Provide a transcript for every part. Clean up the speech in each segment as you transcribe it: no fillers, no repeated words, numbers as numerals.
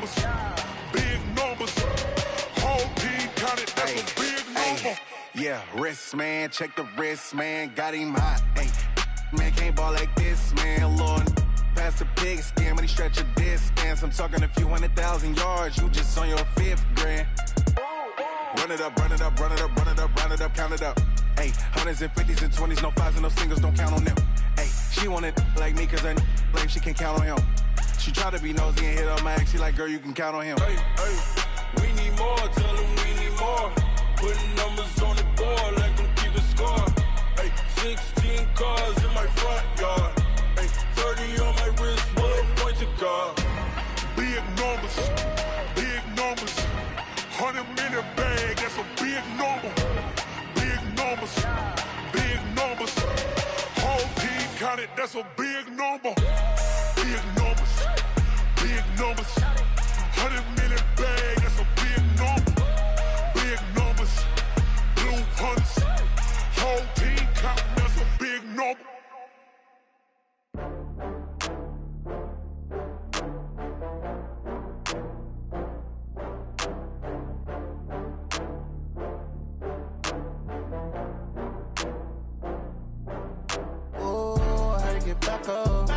numbers, big numbers. Whole team counted, that's a big number. Yeah, wrist, man, check the wrist, man, got him hot. Ay, man, can't ball like this, man, Lord. Past the pig skin when he stretch a distance. I'm talking a few 100,000 yards, you just on your 5th grand. Run it up, run it up, run it up, run it up, run it up, count it up. Ay, hundreds and 50s and 20s, no 5s and no singles, don't count on them. Ay, she want it like me, cause her lame, she can't count on him. She try to be nosy and hit up my ex, she like, girl, you can count on him. Hey, we need more, tell them we need more. Putting numbers on the board, let them keep a score. Hey, 16 cars in my front yard. Hey, 30 on my wrist, bullet point to God. Big numbers, big numbers. 100-minute bag, that's a big number. Big numbers, big numbers. Whole team counted, that's a big number. Big numbers, big numbers. 100-minute bag, that's a big number. Big numbers, blue hunts. Whole team counting, that's a big number. Back up. I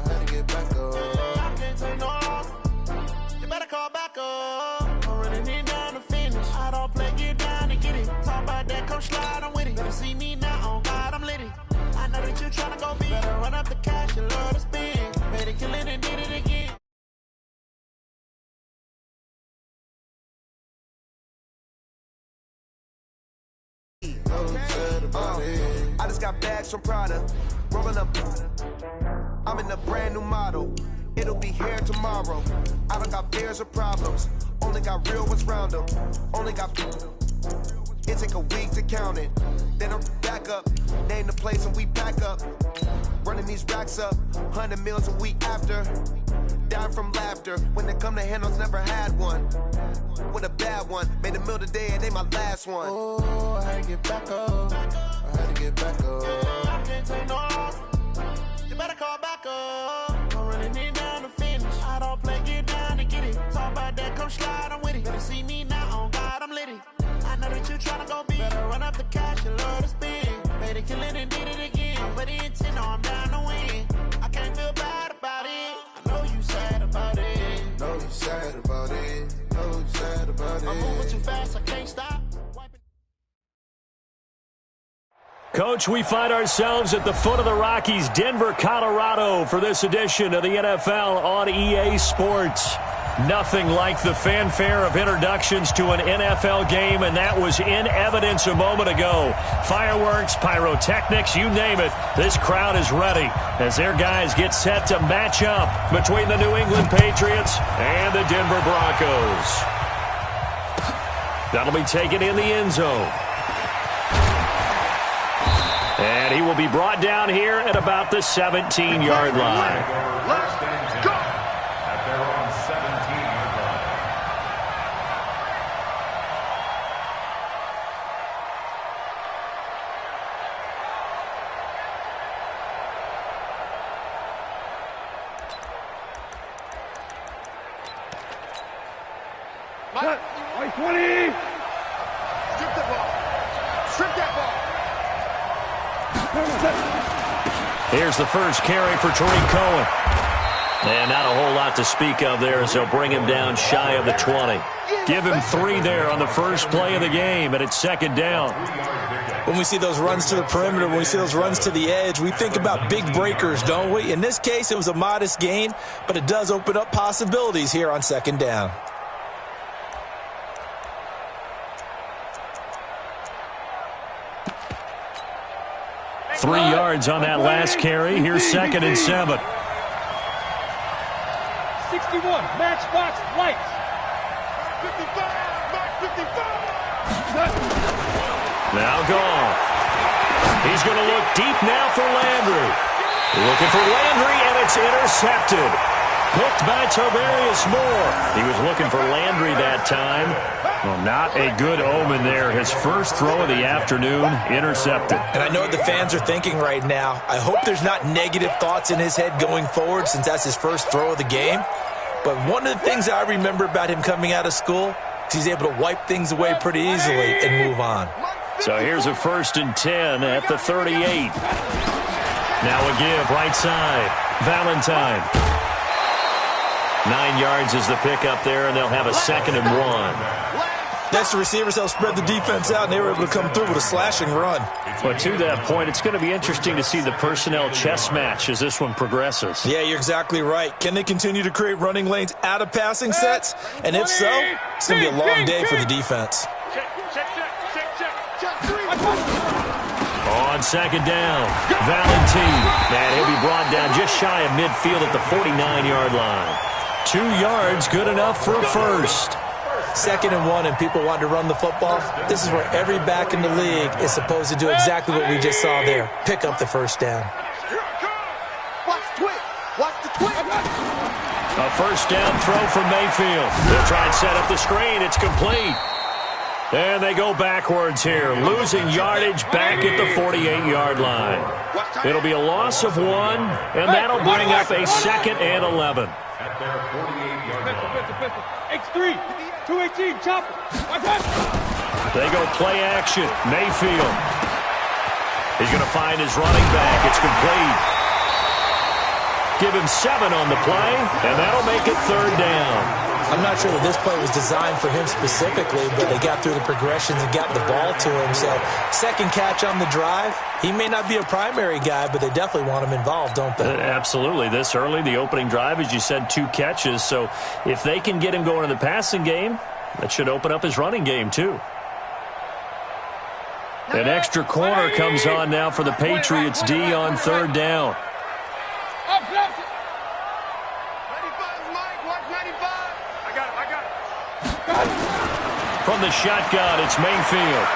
had to get back up. I can't take no loss. You better call back up. I'm running it down to finish. I don't play, get down and get it. Talk about that, come slide, I'm with it. Better see me now, on God, I'm litty. I know that you tryna go big. Better run up the cash and love to spend. Better kill it and did it again. I just got bags from Prada, rolling up. I'm in a brand new model. It'll be here tomorrow. I don't got fears or problems. Only got real ones round them. Only got. It take a week to count it. Then I'm back up. Name the place and we pack up. Running these racks up. 100 meals a week after. Dying from laughter. When it come to handles, never had one. With a bad one. Made a meal today and they my last one. Oh, I had to get back up. I had to get back up. I can't take no loss. You better call back up. I'm running it down to finish. I don't play, get down and get it. Talk about that, come slide, I'm with it. Better see me now, on God, I'm litty. I know that you tryna go big. Better run up the cash and love to spend. Better kill it and did it again. I'm ready intent, no, I'm down to win. I can't feel bad about it. I know you sad about it. Know you sad about it. Know you sad about it. I'm moving too fast, I can't stop. Coach, we find ourselves at the foot of the Rockies, Denver, Colorado, for this edition of the NFL on EA Sports. Nothing like the fanfare of introductions to an NFL game, and that was in evidence a moment ago. Fireworks, pyrotechnics, you name it. This crowd is ready as their guys get set to match up between the New England Patriots and the Denver Broncos. That'll be taken in the end zone. And he will be brought down here at about the 17-yard line. Let's go! At their own 17-yard line. Mike 20! Strip the ball. Strip that ball. Here's the first carry for Tariq Cohen. And not a whole lot to speak of there as they'll bring him down shy of the 20. Give him 3 there on the first play of the game, and it's second down. When we see those runs to the perimeter, when we see those runs to the edge, we think about big breakers, don't we? In this case, it was a modest gain, but it does open up possibilities here on second down. Three yards on that last carry. Here's second and 7. 61, matchbox lights. 55, Mike 55. Now Goff. He's going to look deep now for Landry. Looking for Landry, and it's intercepted. Picked by Tarvarius Moore. He was looking for Landry that time. Well, not a good omen there. His first throw of the afternoon, intercepted. And I know what the fans are thinking right now. I hope there's not negative thoughts in his head going forward since that's his first throw of the game. But one of the things I remember about him coming out of school is he's able to wipe things away pretty easily and move on. So here's a 1st and 10 at the 38. Now a give right side. Valentine. 9 yards is the pickup there, and they'll have a 2nd and 1. Next, the receivers helped spread the defense out, and they were able to come through with a slashing run. But to that point, it's going to be interesting to see the personnel chess match as this one progresses. Yeah, you're exactly right. Can they continue to create running lanes out of passing sets? And if so, it's going to be a long day for the defense. On 2nd down, Valentine. And he'll be brought down just shy of midfield at the 49-yard line. 2 yards, good enough for a first. 2nd and 1, and people want to run the football. This is where every back in the league is supposed to do exactly what we just saw there. Pick up the first down. Watch the twitch. Watch the twitch. A 1st down throw from Mayfield. They'll try and set up the screen. It's complete. And they go backwards here, losing yardage back at the 48-yard line. It'll be a loss of 1, and that'll bring up a 2nd and 11. X3, 218, chop. They go play action. Mayfield. He's going to find his running back. It's complete. Give him 7 on the play, and that'll make it 3rd down. I'm not sure that this play was designed for him specifically, but they got through the progressions and got the ball to him. So, 2nd catch on the drive. He may not be a primary guy, but they definitely want him involved, don't they? Absolutely. This early, the opening drive, as you said, 2 catches. So, if they can get him going in the passing game, that should open up his running game, too. An extra corner comes on now for the Patriots D on 3rd down. From the shotgun, it's Mayfield.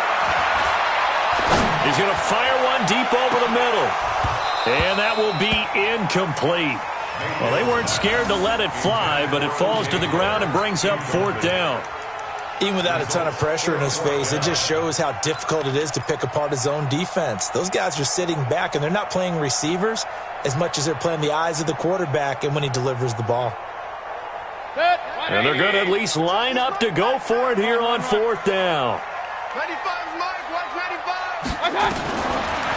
He's going to fire one deep over the middle. And that will be incomplete. Well, they weren't scared to let it fly, but it falls to the ground and brings up 4th down. Even without a ton of pressure in his face, it just shows how difficult it is to pick apart his own defense. Those guys are sitting back, and they're not playing receivers as much as they're playing the eyes of the quarterback and when he delivers the ball. And they're going to at least line up to go for it here on 4th down. 95, Mike. Watch 95.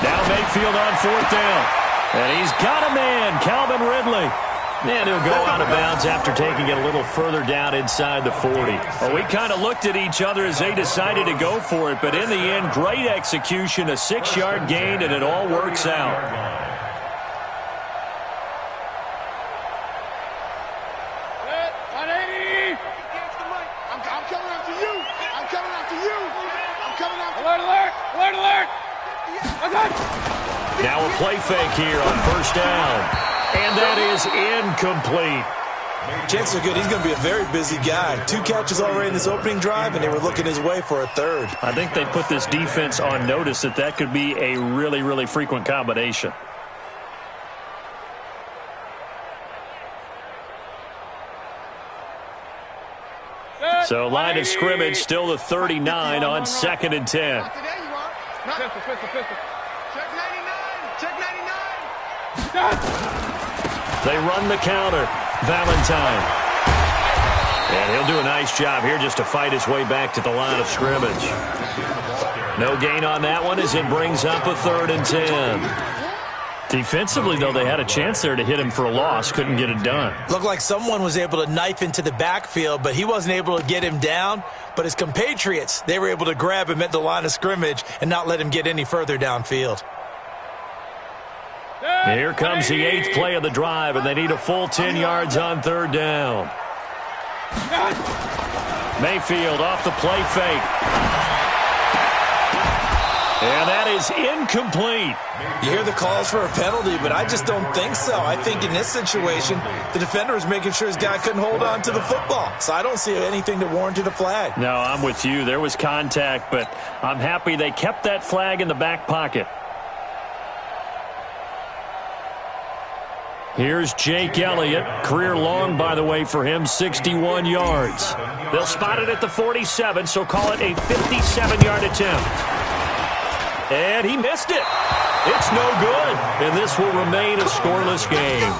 Now Mayfield on 4th down. And he's got a man, Calvin Ridley. And he'll go out of bounds after taking it a little further down inside the 40. Well, we kind of looked at each other as they decided to go for it. But in the end, great execution, a 6-yard gain, and it all works out. Now a play fake here on 1st down. And that is incomplete. Chances are good he's going to be a very busy guy. 2 catches already in this opening drive, and they were looking his way for a 3rd. I think they put this defense on notice that could be a really, really frequent combination. So line of scrimmage still the 39 on 2nd and 10. They run the counter. Valentine. And he'll do a nice job here just to fight his way back to the line of scrimmage. No gain on that one as it brings up a 3rd and 10. Defensively, though, they had a chance there to hit him for a loss. Couldn't get it done. Looked like someone was able to knife into the backfield, but he wasn't able to get him down. But his compatriots, they were able to grab him at the line of scrimmage and not let him get any further downfield. Here comes the 8th play of the drive, and they need a full 10 yards on 3rd down. Mayfield off the play fake. And that is incomplete. You hear the calls for a penalty, but I just don't think so. I think in this situation, the defender was making sure his guy couldn't hold on to the football. So I don't see anything that warranted a flag. No, I'm with you. There was contact, but I'm happy they kept that flag in the back pocket. Here's Jake Elliott. Career long, by the way, for him, 61 yards. They'll spot it at the 47, so call it a 57-yard attempt. And he missed it. It's no good, and this will remain a scoreless game.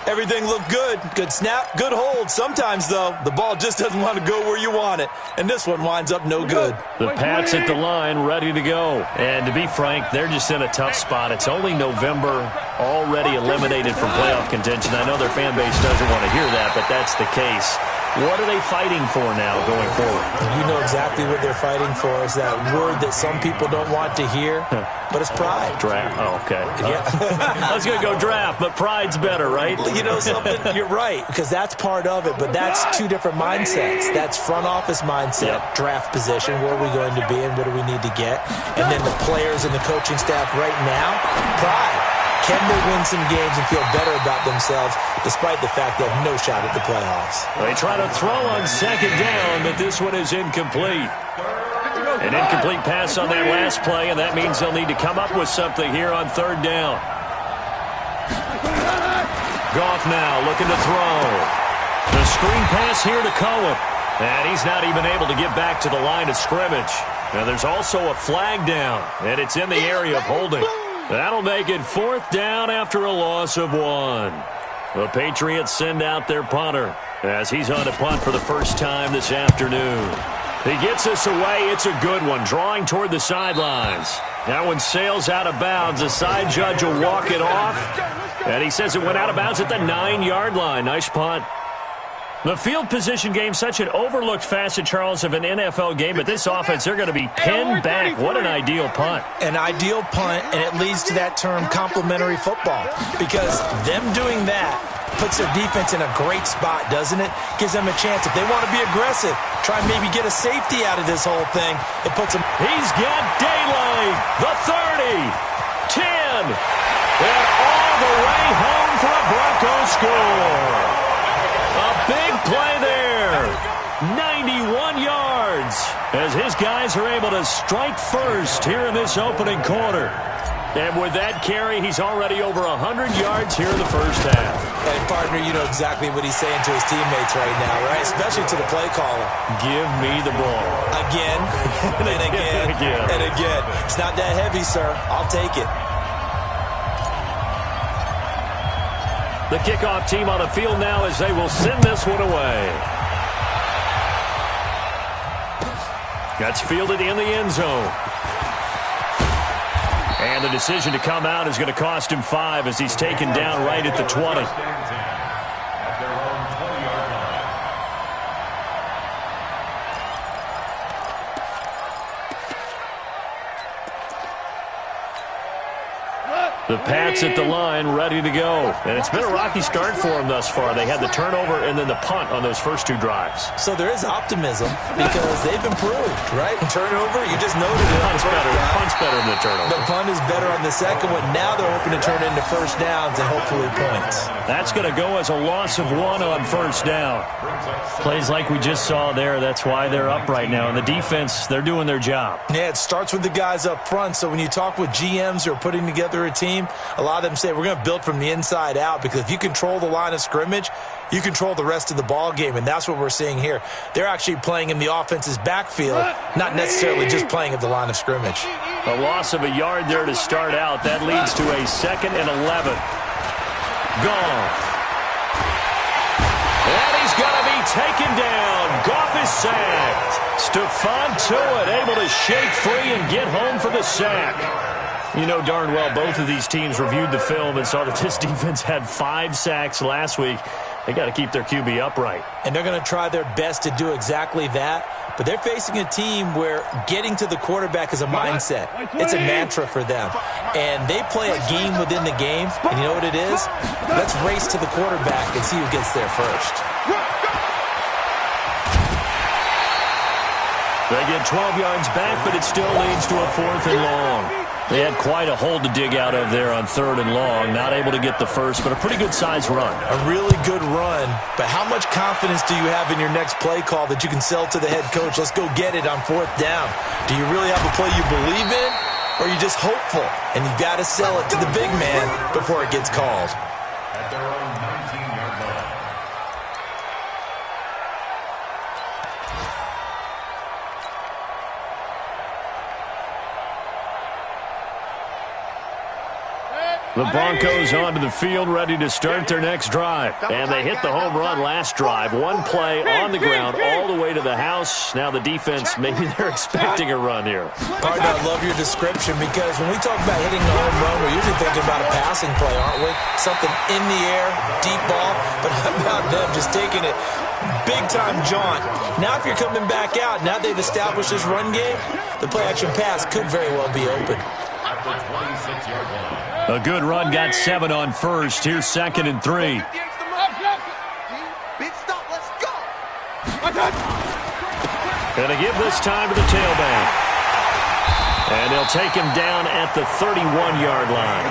Everything looked good. Good snap, good hold. Sometimes, though, the ball just doesn't want to go where you want it. And this one winds up no good. The Pats at the line, ready to go. And to be frank, they're just in a tough spot. It's only November, already eliminated from playoff contention. I know their fan base doesn't want to hear that, but that's the case. What are they fighting for now going forward? You know exactly what they're fighting for. Is that word that some people don't want to hear, but it's pride. Draft. Oh, okay. Yeah. I was going to go draft, but pride's better, right? You know something? You're right, because that's part of it, but that's two different mindsets. That's front office mindset, draft position, where are we going to be and what do we need to get? And then the players and the coaching staff right now, pride. Can they win some games and feel better about themselves despite the fact they have no shot at the playoffs? They try to throw on second down, but this one is incomplete. An incomplete pass on that last play, and that means they'll need to come up with something here on third down. Goff now looking to throw. The screen pass here to Cohen. And he's not even able to get back to the line of scrimmage. Now there's also a flag down, and it's in the area of holding. That'll make it fourth down after a loss of 1. The Patriots send out their punter as he's on to punt for the first time this afternoon. He gets us away. It's a good one, drawing toward the sidelines. That one sails out of bounds. The side judge will walk it off, and he says it went out of bounds at the 9-yard line. Nice punt. The field position game, such an overlooked facet, Charles, of an NFL game, but this offense, they're going to be pinned back. What an ideal punt. An ideal punt, and it leads to that term complementary football, because them doing that puts their defense in a great spot, doesn't it? Gives them a chance. If they want to be aggressive, try and maybe get a safety out of this whole thing, it puts them... He's got daylight. The 30, 10, and all the way home for a Broncos score. A big play there. 91 yards as his guys are able to strike first here in this opening quarter. And with that carry, he's already over 100 yards here in the first half. Hey, partner, you know exactly what he's saying to his teammates right now, right? Especially to the play caller. Give me the ball. Again, and again, and again. It's not that heavy, sir. I'll take it. The kickoff team on the field now as they will send this one away. That's fielded in the end zone. And the decision to come out is going to cost him 5 as he's taken down right at the 20. The Pats at the line, ready to go. And it's been a rocky start for them thus far. They had the turnover and then the punt on those first 2 drives. So there is optimism because they've improved, right? Turnover, you just noted it. Punt's better than the turnover. The punt is better on the second one. Now they're hoping to turn into first downs and hopefully points. That's going to go as a loss of 1 on first down. Plays like we just saw there. That's why they're up right now. And the defense, they're doing their job. Yeah, it starts with the guys up front. So when you talk with GMs who are putting together a team, a lot of them say we're going to build from the inside out, because if you control the line of scrimmage, you control the rest of the ball game, and that's what we're seeing here. They're actually playing in the offense's backfield, not necessarily just playing at the line of scrimmage. A loss of a yard there to start out. That leads to a 2nd and 11. Goff. And he's going to be taken down. Goff is sacked. Stephon Tuitt able to shake free and get home for the sack. You know darn well both of these teams reviewed the film and saw that this defense had 5 sacks last week. They got to keep their QB upright. And they're going to try their best to do exactly that. But they're facing a team where getting to the quarterback is a mindset. It's a mantra for them. And they play a game within the game. And you know what it is? Let's race to the quarterback and see who gets there first. They get 12 yards back, but it still leads to a 4th and long. They had quite a hole to dig out of there on 3rd and long. Not able to get the first, but a pretty good-sized run. A really good run. But how much confidence do you have in your next play call that you can sell to the head coach? Let's go get it on 4th down. Do you really have a play you believe in, or are you just hopeful? And you've got to sell it to the big man before it gets called. At their own 19-yard line. The Broncos onto the field, ready to start their next drive. And they hit the home run last drive. One play on the ground all the way to the house. Now the defense, maybe they're expecting a run here. Partner, I love your description because when we talk about hitting the home run, we're usually thinking about a passing play, aren't we? Something in the air, deep ball. But how about them just taking it big-time jaunt? Now if you're coming back out, now they've established this run game, the play-action pass could very well be open. A good run, got 7 on first. Here's 2nd and 3. Big stop, let's go. Gonna give this time to the tailback. And they'll take him down at the 31-yard line.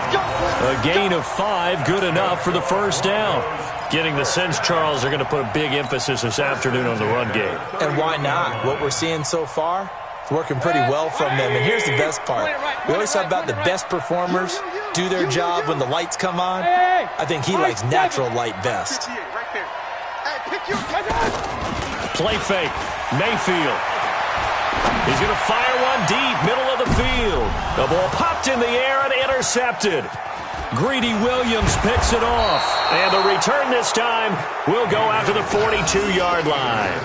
A gain of 5, good enough for the first down. Getting the sense, Charles, they're going to put a big emphasis this afternoon on the run game. And why not? What we're seeing so far, it's working pretty well from them. And here's the best part. We always talk about the best performers do their job when the lights come on. I think he likes natural light best. Play fake. Mayfield. He's going to fire one deep, middle of the field. The ball popped in the air and intercepted. Greedy Williams picks it off. And the return this time will go out to the 42-yard line.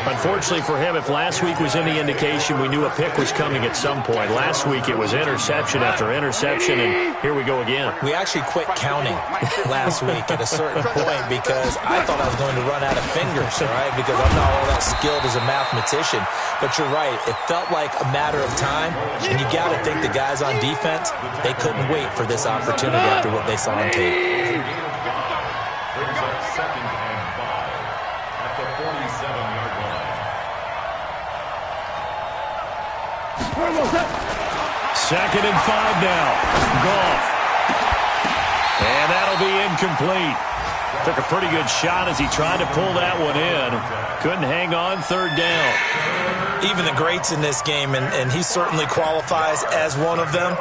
Unfortunately for him, if last week was any indication, we knew a pick was coming at some point. Last week it was interception after interception, and here we go again. We actually quit counting last week at a certain point because I thought I was going to run out of fingers, all right, because I'm not all that skilled as a mathematician. But you're right. It felt like a matter of time, and you got to think the guys on defense, they couldn't wait for this opportunity after what they saw on tape. There's a 2nd and 5 at the 47-yard line. 2nd and 5 now. Goff. And that'll be incomplete. Took a pretty good shot as he tried to pull that one in. Couldn't hang on, 3rd down. Even the greats in this game, and he certainly qualifies as one of them,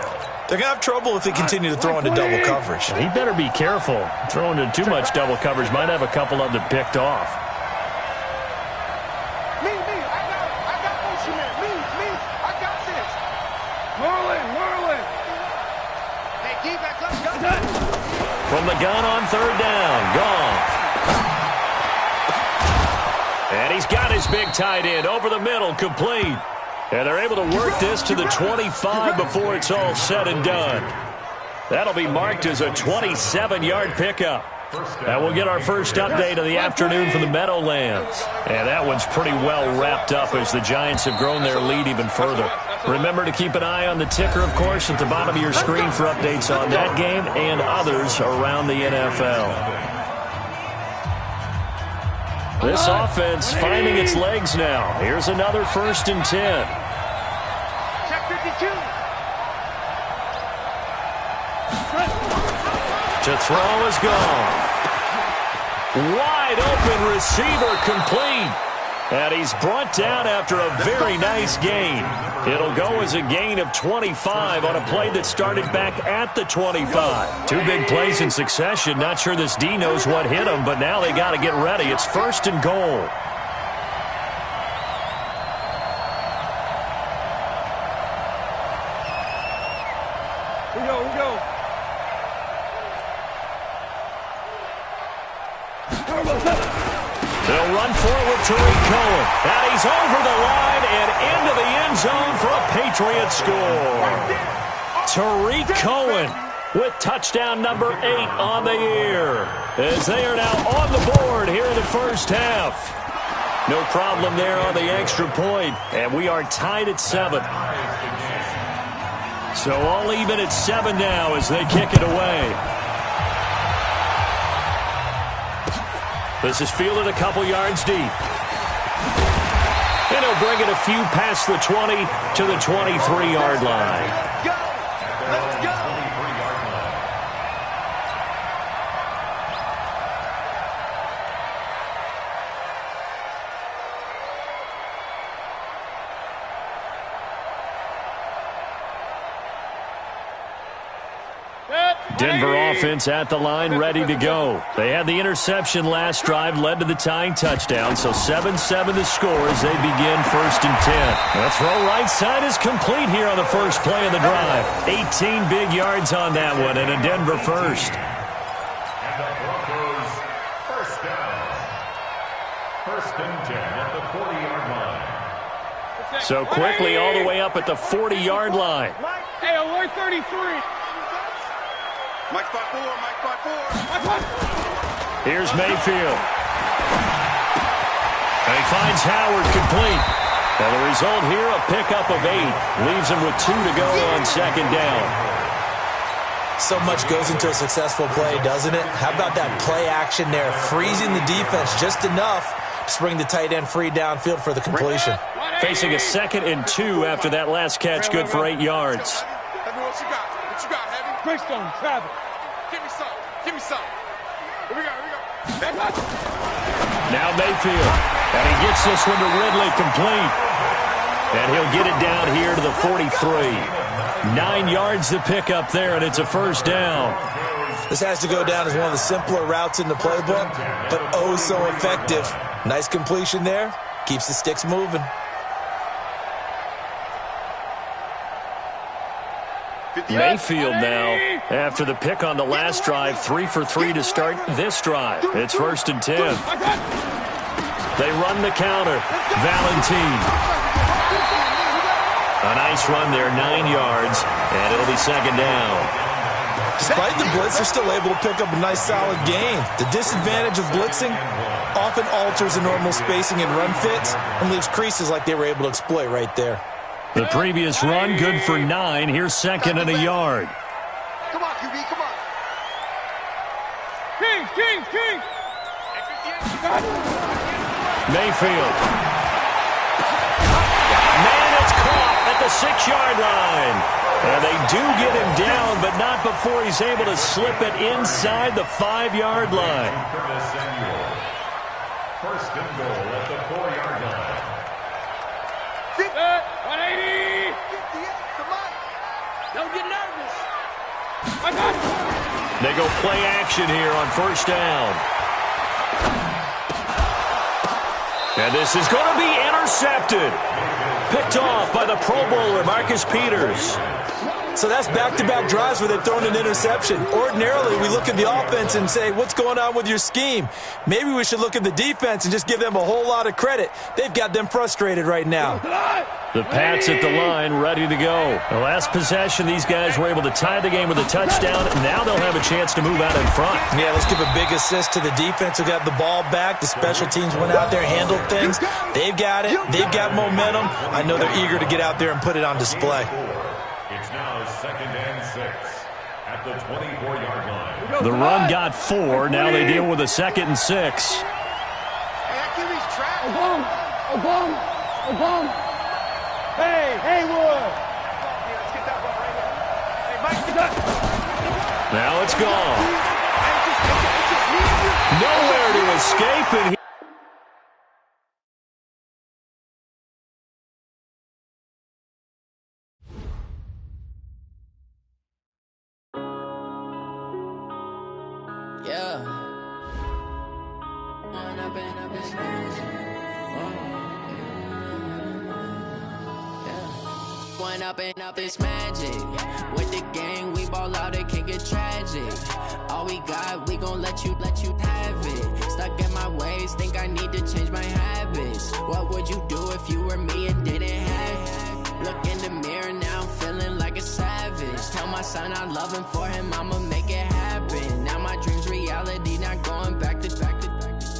they're going to have trouble if they continue to throw into double coverage. He better be careful. Throwing into too much double coverage might have a couple of them picked off. From the gun on 3rd down, Goff. And he's got his big tight end over the middle, complete. And they're able to work this to the 25 before it's all said and done. That'll be marked as a 27-yard pickup. And we'll get our first update of the afternoon from the Meadowlands. And that one's pretty well wrapped up as the Giants have grown their lead even further. Remember to keep an eye on the ticker, of course, at the bottom of your screen for updates on that game and others around the NFL. This offense finding its legs now. Here's another 1st and 10. Check 52. To throw is gone. Wide open receiver complete. And he's brought down after a very nice gain. It'll go as a gain of 25 on a play that started back at the 25. 2 big plays in succession. Not sure this D knows what hit him, but now they got to get ready. It's 1st and goal. We go. They'll run forward Tariq Cohen. And he's over the line and into the end zone for a Patriot score. Tariq Cohen with touchdown number 8 on the year. As they are now on the board here in the first half. No problem there on the extra point. And we are tied at 7. So all even at 7 now as they kick it away. This is fielded a couple yards deep. And he'll bring it a few past the 20 to the 23-yard line. Let's go. Denver offense at the line, ready to go. They had the interception last drive, led to the tying touchdown, so 7-7 the score as they begin 1st and 10. The throw right side is complete here on the first play of the drive. 18 big yards on that one, and a Denver first. And the Broncos first down. 1st and 10 at the 40-yard line. So quickly all the way up at the 40-yard line. Hey, alert 33. Mike 5-4, Mike 5-4. Here's Mayfield. And he finds Howard complete. And the result here, a pickup of 8. Leaves him with 2 to go on 2nd down. So much goes into a successful play, doesn't it? How about that play action there? Freezing the defense just enough to bring the tight end free downfield for the completion. Facing a 2nd and 2 after that last catch, good for 8 yards. Heavy, what you got? What you got, Heavy? Greystone, travel. Give me some. Give me some. Here we go, here we go. Now Mayfield. And he gets this one to Ridley complete. And he'll get it down here to the 43. 9 yards to pick up there, and it's a 1st down. This has to go down as one of the simpler routes in the playbook, but oh so effective. Nice completion there. Keeps the sticks moving. Mayfield now, after the pick on the last drive, 3 for 3 to start this drive. It's 1st and 10. They run the counter. Valentine. A nice run there, 9 yards, and it'll be 2nd down. Despite the blitz, they're still able to pick up a nice solid gain. The disadvantage of blitzing often alters the normal spacing and run fits and leaves creases like they were able to exploit right there. The previous run, good for 9. Here's 2nd and a yard. Come on, QB, come on. King. Mayfield. Man, it's caught at the 6-yard line. And they do get him down, but not before he's able to slip it inside the 5-yard line. 1st and goal at the 4-yard line. 180. Come on. Don't get nervous. They go play action here on 1st down. And this is going to be intercepted. Picked off by the Pro Bowler, Marcus Peters. So that's back-to-back drives where they've thrown an interception. Ordinarily, we look at the offense and say, what's going on with your scheme? Maybe we should look at the defense and just give them a whole lot of credit. They've got them frustrated right now. The Pats at the line, ready to go. The last possession, these guys were able to tie the game with a touchdown. Now they'll have a chance to move out in front. Yeah, let's give a big assist to the defense who got the ball back. The special teams went out there, handled things. They've got it. They've got momentum. I know they're eager to get out there and put it on display. It's now 2nd and 6 at the 24-yard line. The run got 4. Now they deal with a 2nd and 6. Hey, that QB's trapped. Hey, Haywood. Let's get that one right here. Hey, Mike, get that. Now it's gone. Nowhere to escape, and up this magic. With the gang, we ball out, it can get tragic. All we got, we gon' let you have it. Stuck in my ways, think I need to change my habits. What would you do if you were me and didn't have it? Look in the mirror now, I'm feeling like a savage. Tell my son I love him, for him I'ma make it happen. Now my dream's reality, not going back to back.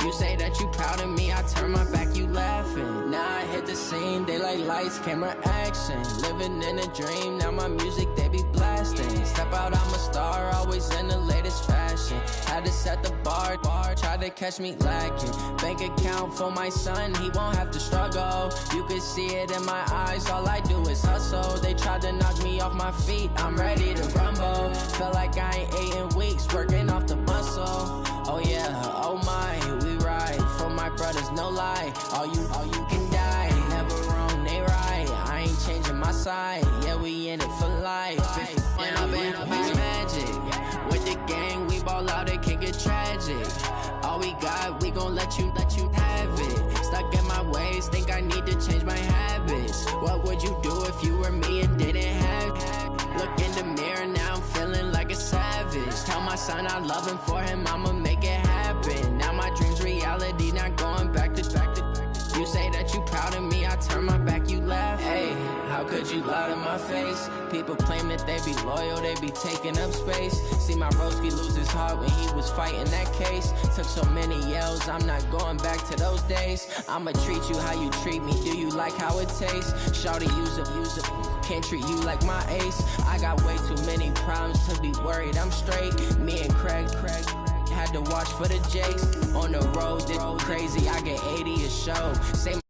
You say that you proud of me, I turn my back, you laughing. Now I hit the scene, they like lights, camera, action. Living in a dream, now my music, they be blasting. Step out, I'm a star, always in the latest fashion. Had to set the bar, try to catch me lacking. Bank account for my son, he won't have to struggle. You can see it in my eyes, all I do is hustle. They tried to knock me off my feet, I'm ready to rumble. Felt like I ain't ate in weeks, working off the muscle. Oh yeah, oh my, we ride for my brothers, no lie. All you can die, never wrong, they right. I ain't changing my side, yeah, we in it for life. When I've been magic. gon' let you have it. Stuck in my ways, think I need to change my habits. What would you do if you were me and didn't have it? Look in the mirror, now I'm feeling like a savage. Tell my son I love him, for him I'ma make it happen. Now my dream's reality, not going back to. You say that you proud of me, I turn my back, you laugh. Hey, how could you lie to my face? People claim that they be loyal, they be taking up space. See my broski lose his heart when he was fighting that case. Took so many yells, I'm not going back to those days. I'ma treat you how you treat me, do you like how it tastes? Shawty, use up, can't treat you like my ace. I got way too many problems to be worried, I'm straight. Me and Craig had to watch for the Jakes. On the road, this crazy, I get 80 a show. Say